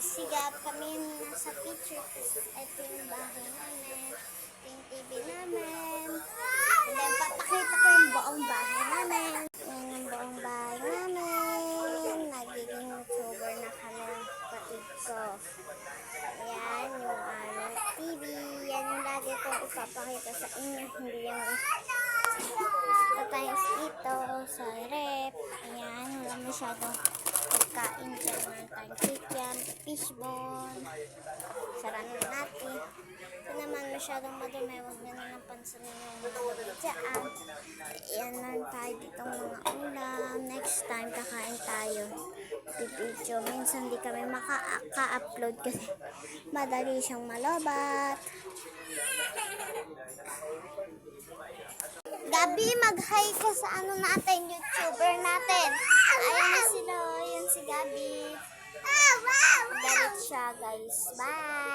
si Gab. Kami nasa picture. Ito yung bahay namin. Ito yung TV namin. And then, papakita ko yung buong bahay namin. Yan yung buong bahay namin. Nagiging YouTuber na kami ng kapatid ko. Ayan yung aming TV. Yan yung lagi kong ipapakita sa inyo. Hindi yung times dito sa rep. Ayan, wala masyadong pagkain dyan. Meron tayong chicken, fishbone. Sarap natin. Ito naman masyadong madumi. Huwag nyo na lang pansinin yung mga dumi dyan. Ayan, meron tayo ditong mga ulam. Next time, kakain tayo. Video. Minsan di kami maka-upload kasi madali siyang malobat. Gabi, mag-hi ka sa ano natin, YouTuber natin. Ayan na sila, yan si Gabi. Galit siya, guys. Bye!